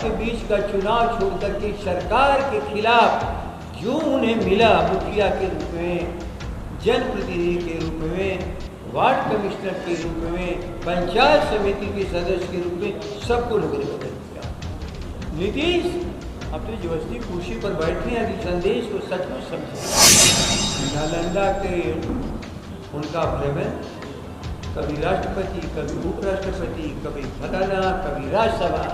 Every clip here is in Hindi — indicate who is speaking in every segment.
Speaker 1: के बीच का चुनाव छोड़ करके सरकार के खिलाफ जो उन्हें मिला मुखिया के रूप में, जनप्रतिनिधि के रूप में, वार्ड कमिश्नर के रूप में, पंचायत समिति के सदस्य के रूप में, सबको लोगों ने बदल दिया। नीतीश अपनी जबरदस्ती कुर्सी पर बैठे हैं, संदेश को सचमुच समझे। नालंदा के उनका भ्रमण, कभी राष्ट्रपति, कभी उपराष्ट्रपति, कभी फलाना, कभी राज्यसभा,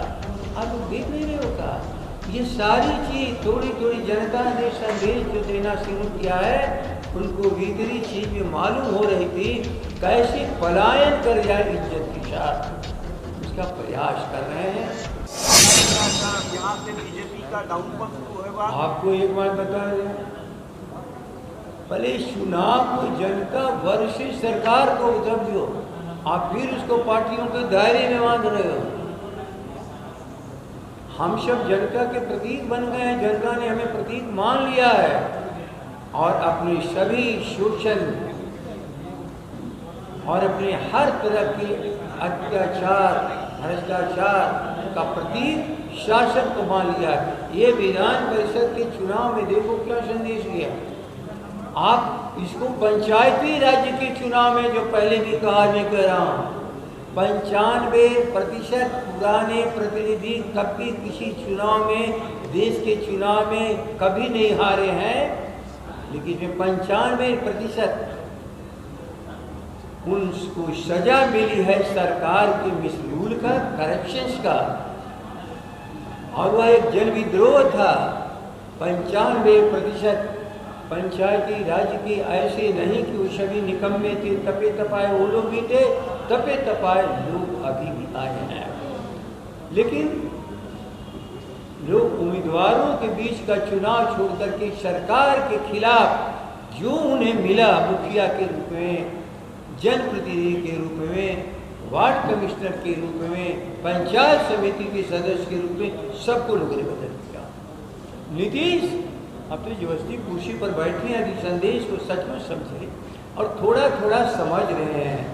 Speaker 1: आप लोग देख नहीं रहे होगा। ये सारी चीज थोड़ी थोड़ी जनता ने संदेश जो देना शुरू किया है, उनको भीतरी चीज में मालूम हो रही थी कैसे पलायन कर जाए इज्जत के साथ, उसका प्रयास कर रहे हैं।
Speaker 2: यहाँ से बीजेपी का डाउनफॉल शुरू होगा।
Speaker 1: आपको एक बात बता दें, पहले चुनाव को जनता वर्सेस सरकार को समझो, आप फिर उसको पार्टियों के दायरे में बांध रहे हो। हम सब जनता के प्रतीक बन गए हैं, जनता ने हमें प्रतीक मान लिया है और अपने सभी शोषण और अपने हर तरह के अत्याचार, भ्रष्टाचार का प्रतीक शासन को मान लिया है। ये विधान परिषद के चुनाव में देखो क्या संदेश दिया। आप इसको पंचायती राज्य के चुनाव में, जो पहले भी कहा, मैं कह रहा हूँ 95% पुराने प्रतिनिधि कभी किसी चुनाव में, देश के चुनाव में कभी नहीं हारे हैं, लेकिन 95% उनको सजा मिली है सरकार के मिसरूल का, करप्शंस का, और वह एक जन विद्रोह था। 95% पंचायती राज्य की ऐसे नहीं कि वो सभी निकम्मे थे, तपे तपाए वो लोग भी थे, तपे तपाए लोग अभी भी आए हैं। लेकिन लोग उम्मीदवारों के बीच का चुनाव छोड़ करके सरकार के खिलाफ जो उन्हें मिला मुखिया के रूप में, जनप्रतिनिधि के रूप में, वार्ड कमिश्नर के रूप में, पंचायत समिति के सदस्य के रूप में, सबको लोगों ने बदल दिया। नीतीश अपनी जबरदस्ती कुर्सी पर बैठे हैं, संदेश को सचमुच समझे और थोड़ा थोड़ा समझ रहे हैं।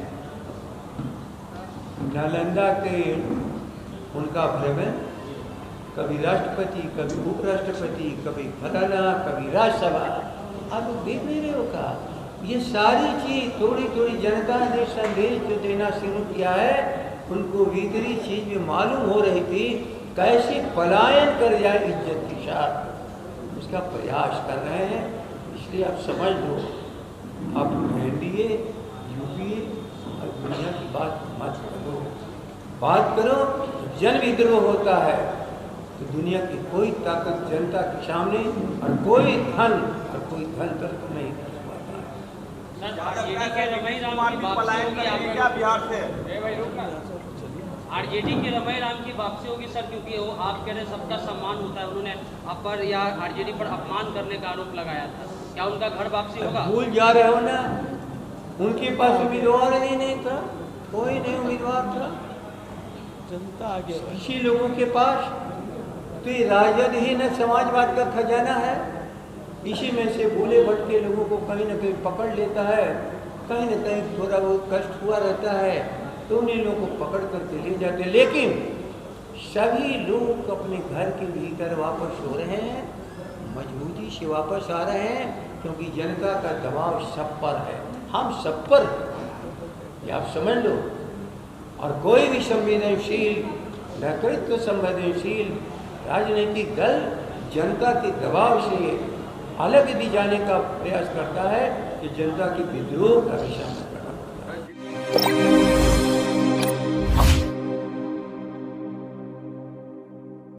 Speaker 1: नालंदा के उनका भ्रमण, कभी राष्ट्रपति, कभी उपराष्ट्रपति, कभी फलाना, कभी राज्यसभा, आप लोग देख नहीं रहे होगा। ये सारी चीज थोड़ी थोड़ी जनता ने संदेश जो देना शुरू किया है, उनको भीतरी चीज में मालूम हो रही थी कैसे पलायन कर जाए इज्जत के साथ, उसका प्रयास कर रहे हैं। इसलिए आप समझ लो, अब एनडीए, यूपीए और दुनिया की बात मत करो। बात करो, जन विद्रोह होता है तो दुनिया की कोई ताकत जनता के सामने और कोई धन तक नहीं कर पाता है।
Speaker 3: आरजेडी के रमई राम की वापसी होगी सर, क्योंकि वो आप कह रहे सबका सम्मान होता है, उन्होंने अपर या आरजेडी पर अपमान करने का आरोप लगाया था, क्या उनका घर वापसी होगा?
Speaker 1: भूल जा रहे हो ना, उनके पास उम्मीदवार ही नहीं था, कोई नहीं उम्मीदवार था जनता आगे किसी लोगों के पास। तो ये राजद ही न समाजवाद का खजाना है, इसी में से भूले भटके लोगों को कहीं न कहीं पकड़ लेता है, कहीं न कहीं थोड़ा बहुत कष्ट हुआ रहता है तो उन्हीं लोगों को पकड़ करके ले जाते। लेकिन सभी लोग अपने घर के भीतर वापस हो रहे हैं, मजबूती से वापस आ रहे हैं, क्योंकि जनता का दबाव सब पर है, हम सब पर, ये आप समझ लो। और कोई भी संवेदनशील, नेतृत्व संवेदनशील राजनीतिक दल जनता के दबाव से अलग भी जाने का प्रयास करता है कि जनता की विद्रोह का भी सामना करना पड़ता है।